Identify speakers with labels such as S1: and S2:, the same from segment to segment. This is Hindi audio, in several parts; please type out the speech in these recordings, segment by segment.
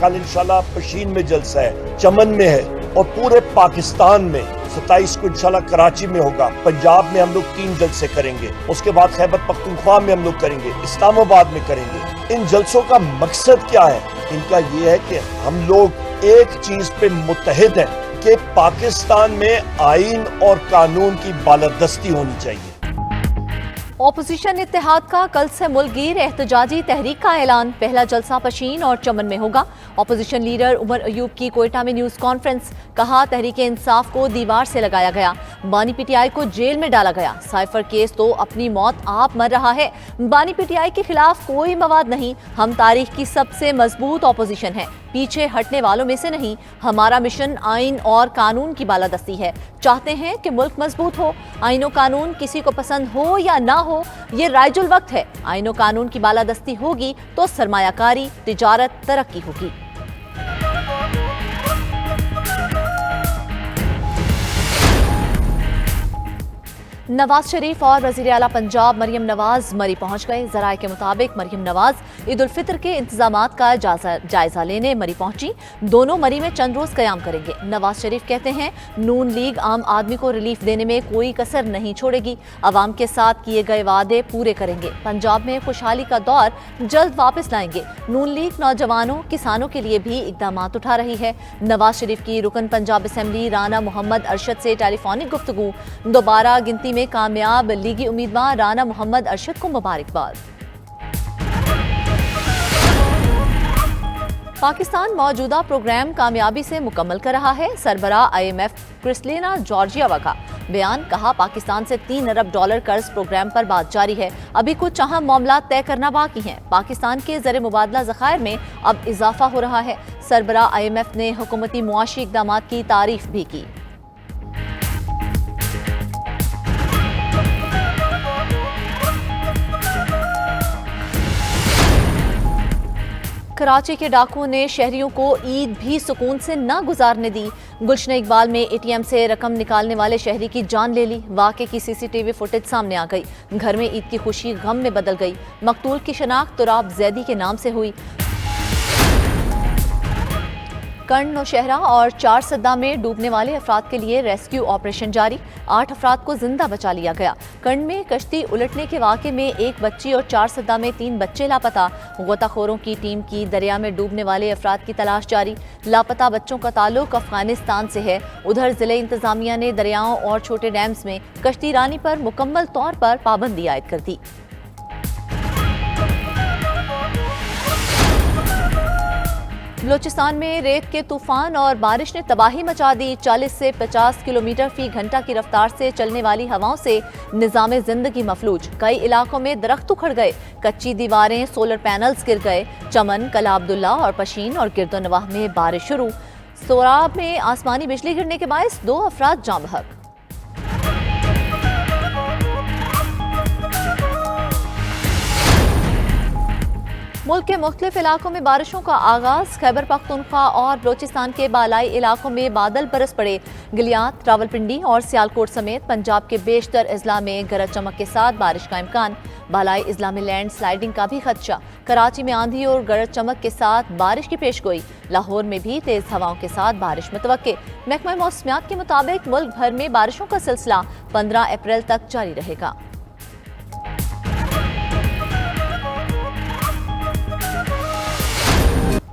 S1: कल इंशाल्लाह पशीन में जलसा है, चमन में है और पूरे पाकिस्तान में 27 को इंशाल्लाह कराची में होगा। पंजाब में हम लोग 3 जलसे करेंगे, उसके बाद खैबर पख्तूनख्वा में हम लोग करेंगे, इस्लामाबाद में करेंगे। इन जलसों का मकसद क्या है? इनका ये है कि हम लोग एक चीज पे मुत्तहिद हैं कि पाकिस्तान में आईन और कानून की बालादस्ती होनी चाहिए।
S2: ऑपोजिशन इत्तेहाद का कल से मुल्कगीर एहतजाजी तहरीक का ऐलान। पहला जलसा पशीन और चमन में होगा। ऑपोजिशन लीडर उमर अयूब की कोयटा में न्यूज कॉन्फ्रेंस। कहा, तहरीक इंसाफ को दीवार से लगाया गया, बानी पीटीआई को जेल में डाला गया। साइफर केस तो अपनी मौत आप मर रहा है। बानी पीटीआई के खिलाफ कोई मवाद नहीं। हम तारीख की सबसे मजबूत ऑपोजिशन है, पीछे हटने वालों में से नहीं। हमारा मिशन आइन और कानून की बालादस्ती है। चाहते हैं कि मुल्क मजबूत हो। आइन और कानून किसी को पसंद हो या ना हो, ये राइजुल वक्त है। आइन और कानून की बालादस्ती होगी तो सरमायाकारी, तिजारत, तरक्की होगी। नवाज शरीफ और वजीर आला पंजाब मरियम नवाज मरी पहुंच गए। जराये के मुताबिक मरियम नवाज ईद उल फितर के इंतजामात का जायजा लेने मरी पहुंची। दोनों मरी में चंद रोज कयाम करेंगे। नवाज शरीफ कहते हैं, नून लीग आम आदमी को रिलीफ देने में कोई कसर नहीं छोड़ेगी। अवाम के साथ किए गए वादे पूरे करेंगे। पंजाब में खुशहाली का दौर जल्द वापस लाएंगे। नून लीग नौजवानों, किसानों के लिए भी इकदाम उठा रही है। नवाज शरीफ की रुकन पंजाब असम्बली राना मोहम्मद अरशद से टेलीफोनिक गुफ्तगू। दोबारा गिनती में कामयाब लीगी उम्मीदवार राना मोहम्मद अरशद को मुबारकबाद। पाकिस्तान मौजूदा प्रोग्राम कामयाबी से मुकम्मल कर रहा है। सरबराह IMF क्रिस्टलिना जॉर्जियावा का बयान। कहा, पाकिस्तान से $3 अरब कर्ज प्रोग्राम पर बात जारी है। अभी कुछ अहम मामला तय करना बाकी हैं। पाकिस्तान के ज़र मुबादला ज़खायर में अब इजाफा हो रहा है। सरबराह IMF ने हुकूमती मुआशी इक़दामात की तारीफ भी की। कराची के डाकुओं ने शहरियों को ईद भी सुकून से न गुजारने दी। गुलशन इकबाल में ATM से रकम निकालने वाले शहरी की जान ले ली। वाक़े की CCTV फुटेज सामने आ गई। घर में ईद की खुशी गम में बदल गई। मकतूल की शनाख्त तुराब जैदी के नाम से हुई। कर्ण, नौशहरा और 4 सद्दा में डूबने वाले अफराद के लिए रेस्क्यू ऑपरेशन जारी। 8 अफराद को जिंदा बचा लिया गया। कर्ण में कश्ती उलटने के वाक़े में 1 बच्ची और 4 सद्दा में 3 बच्चे लापता। गोताखोरों की टीम की दरिया में डूबने वाले अफराद की तलाश जारी। लापता बच्चों का ताल्लुक अफगानिस्तान से है। उधर जिले इंतजामिया ने दरियाओं और छोटे डैम्स में कश्ती रानी पर मुकम्मल तौर पर पाबंदी आयद कर दी। बलोचिस्तान में रेत के तूफान और बारिश ने तबाही मचा दी। 40 से 50 किलोमीटर फी घंटा की रफ्तार से चलने वाली हवाओं से निज़ाम जिंदगी मफलूज। कई इलाकों में दरख्त उखड़ गए, कच्ची दीवारें, सोलर पैनल्स गिर गए। चमन, कला अब्दुल्ला और पशीन और गिरदोनवाह में बारिश शुरू। सोराब में आसमानी बिजली गिरने के बायस 2 अफराद जाँ बहक। मुल्क के मुख्तलिफ इलाकों में बारिशों का आगाज। खैबर पख्तूनख्वा और बलोचिस्तान के बालाई इलाकों में बादल बरस पड़े। गिलियात, रावलपिंडी और सियालकोट समेत पंजाब के बेशतर अजला में गरज चमक के साथ बारिश का इम्कान। बालाई अजला में लैंड स्लाइडिंग का भी खदशा। कराची में आंधी और गरज चमक के साथ बारिश की पेशगोई। लाहौर में भी तेज हवाओं के साथ बारिश मुतवक्के। महकमा मौसमियात के मुताबिक मुल्क भर में बारिशों का सिलसिला 15 अप्रैल तक जारी रहेगा।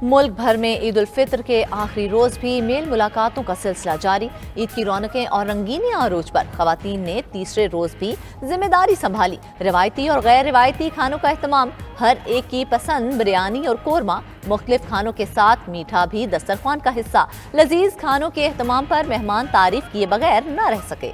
S2: मुल्क भर में ईद उल फितर के आखिरी रोज भी मेल मुलाकातों का सिलसिला जारी। ईद की रौनकें और रंगीनी आरोज पर खवातीन ने तीसरे रोज भी जिम्मेदारी संभाली। रिवायती और गैर रिवायती खानों का एहतमाम। हर एक की पसंद बिरयानी और कोरमा। मुख्तलिफ खानों के साथ मीठा भी दस्तरखान का हिस्सा। लजीज खानों के एहतमाम पर मेहमान तारीफ किए बगैर न रह सके।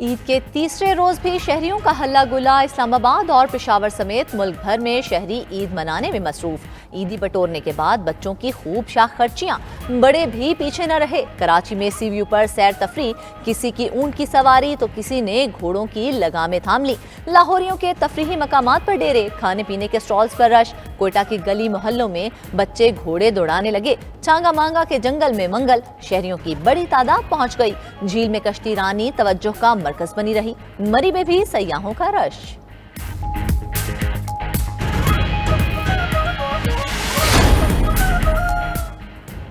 S2: ईद के तीसरे रोज भी शहरियों का हल्ला गुला। इस्लामाबाद और पेशावर समेत मुल्क भर में शहरी ईद मनाने में मसरूफ। ईदी बटोरने के बाद बच्चों की खूब शाख खर्चियां। बड़े भी पीछे न रहे। कराची में सी व्यू पर सैर तफरी। किसी की ऊंट की सवारी तो किसी ने घोड़ों की लगामें थाम ली। लाहौरियों के तफरीही मकामात पर डेरे, खाने पीने के स्टॉल्स पर रश। कोयटा की गली मोहल्लों में बच्चे घोड़े दौड़ाने लगे। चांगा मांगा के जंगल में मंगल। शहरियों की बड़ी तादाद पहुंच गई। झील में कश्ती रानी तवज्जो का मरकज बनी रही। मरी में भी सयाहों का रश।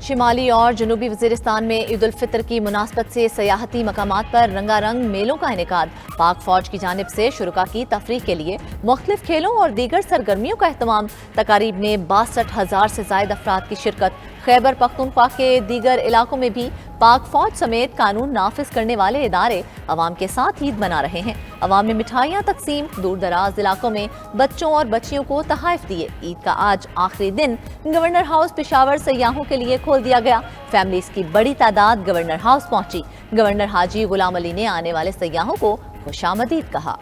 S2: शिमाली और जनूबी वजीरिस्तान में ईद उल फितर की मुनासबत से सयाहती मकामात पर रंगारंग मेलों का इनेकाद। पाक फौज की जानिब से शुरुका की तफरीह के लिए मुख्तलिफ खेलों और दीगर सरगर्मियों का एहतमाम। तकारीब में 62,000 से जायद अफराद की शिरकत। खैबर पख्तूनख्वा के दीगर इलाकों में भी पाक फौज समेत कानून नाफिज करने वाले इदारे अवाम के साथ ईद मना रहे हैं। अवाम में मिठाइयाँ तकसीम, दूर दराज इलाकों में बच्चों और बच्चियों को तहाइफ दिए। ईद का आज आखिरी दिन गवर्नर हाउस पेशावर सयाहों के लिए खोल दिया गया। फैमिलीज की बड़ी तादाद गवर्नर हाउस पहुंची। गवर्नर हाजी गुलाम अली ने आने वाले सयाहों को खुशामदीद कहा।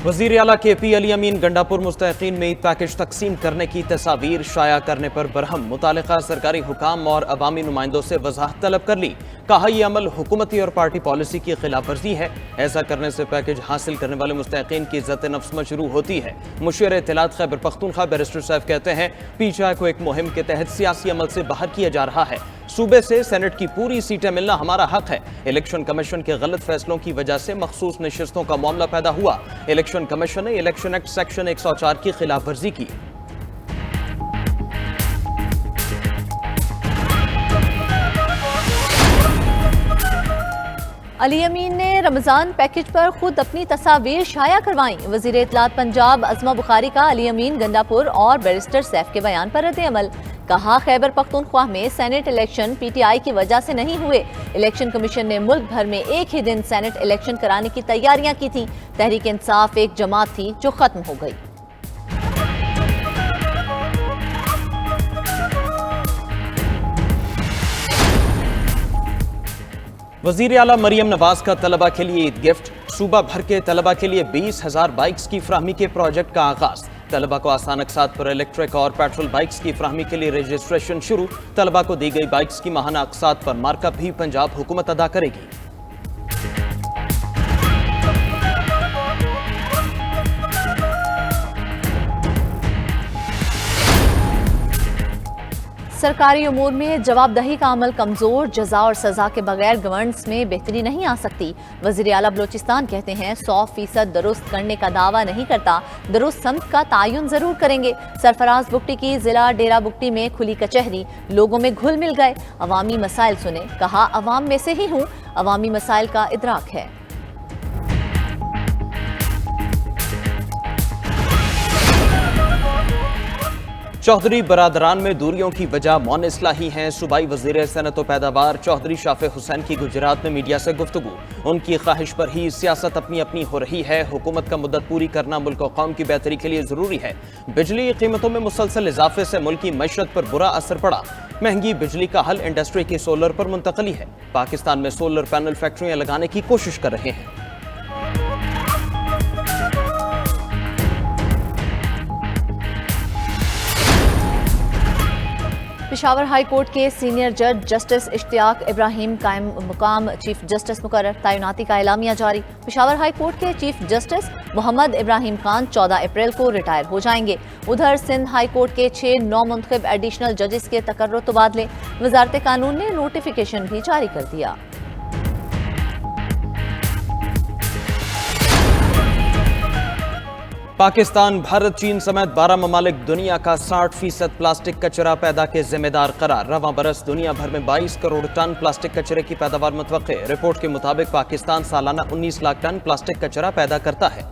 S3: वज़ीर आला KP अली अमीन गंडापुर मुस्तहिकीन में ईद पैकेज तकसीम करने की तस्वीर शाया करने पर बरहम। मुतालिका सरकारी हुकाम और अवामी नुमाइंदों से वजाहत तलब कर ली। कहा यह अमल हुकूमती और पार्टी पॉलिसी की खिलाफ वर्जी है। ऐसा करने से पैकेज हासिल करने वाले मुस्तहिकीन की इज्जत नफ्स मशरू होती है। मुशीर इत्तलात खैबर पख्तूनख्वा बैरिस्टर साहब कहते हैं पीछा को एक मुहिम के तहत सियासी अमल से बाहर किया जा रहा है। सूबे से सेनेट की पूरी सीटें मिलना हमारा हक है। इलेक्शन कमीशन के गलत फैसलों की वजह से मखसूस नशिस्तों का मामला पैदा हुआ। इलेक्शन कमीशन ने इलेक्शन एक्ट सेक्शन 104 की खिलाफ वर्जी की।
S2: अली अमीन ने रमजान पैकेज पर खुद अपनी तस्वीर शाया करवाई। वजीर इत्तलात पंजाब अज़मा बुखारी का अली अमीन गंडापुर और बैरिस्टर सैफ के बयान पर रद्द-ए-अमल। कहा खैबर पख्तूनख्वा में सेनेट इलेक्शन PTI की वजह से नहीं हुए। इलेक्शन कमीशन ने मुल्क भर में एक ही दिन सेनेट इलेक्शन कराने की तैयारियां की थी। तहरीक इंसाफ एक जमात थी जो खत्म हो गई।
S3: वज़ीर आला मरियम नवाज का तलबा के लिए ईद गिफ्ट। सूबा भर के तलबा के लिए 20,000 बाइक्स की फ्राहमी के प्रोजेक्ट का आगाज। तलबा को आसान अक़सात पर इलेक्ट्रिक और पेट्रोल बाइक्स की फ्राहमी के लिए रजिस्ट्रेशन शुरू। तलबा को दी गई बाइक्स की माहाना अक़सात पर मार्कअप भी पंजाब हुकूमत अदा करेगी।
S2: सरकारी उमूर में जवाबदही का अमल कमजोर। जजा और सजा के बगैर गवर्नेंस में बेहतरी नहीं आ सकती। वज़ीर आला बलोचिस्तान कहते हैं 100% दुरुस्त करने का दावा नहीं करता, दुरुस्त समत का तायुन जरूर करेंगे। सरफराज बुगटी की जिला डेरा बुगटी में खुली कचहरी, लोगों में घुल मिल गए। अवामी मसाइल सुने। कहा अवाम में से ही हूँ, अवामी मसाइल का इदराक है।
S3: चौधरी बरादरान में दूरियों की वजह मौन इस्लाही हैं। सूबाई वज़ीर सनत व पैदावार चौधरी शाफे हुसैन की गुजरात में मीडिया से गुफ्तगू। उनकी ख्वाहिश पर ही सियासत अपनी अपनी हो रही है। हुकूमत का मुद्दत पूरी करना मुल्क और कौम की बेहतरी के लिए ज़रूरी है। बिजली कीमतों में मुसलसल इजाफे से मुल्क की मईशत पर बुरा असर पड़ा। महंगी बिजली का हल इंडस्ट्री की सोलर पर मुंतकली है। पाकिस्तान में सोलर पैनल फैक्ट्रियाँ लगाने की कोशिश कर रहे हैं।
S2: पेशावर हाई कोर्ट के सीनियर जज जस्टिस इश्तियाक इब्राहिम कायम मुकाम चीफ जस्टिस मुकर्रर। तैनाती का एलामिया जारी। पेशावर हाई कोर्ट के चीफ जस्टिस मोहम्मद इब्राहिम खान 14 अप्रैल को रिटायर हो जाएंगे। उधर सिंध हाई कोर्ट के 6 नौमुंतखब एडिशनल जजेस के तकर्रुर तबादले। वजारत कानून ने नोटिफिकेशन भी जारी कर दिया।
S3: पाकिस्तान, भारत, चीन समेत 12 ममालिक दुनिया का 60% प्लास्टिक कचरा पैदा के जिम्मेदार करार। रवां बरस दुनिया भर में 22 करोड़ टन प्लास्टिक कचरे की पैदावार मुतवक्के। रिपोर्ट के मुताबिक पाकिस्तान सालाना 19 लाख टन प्लास्टिक कचरा पैदा करता है।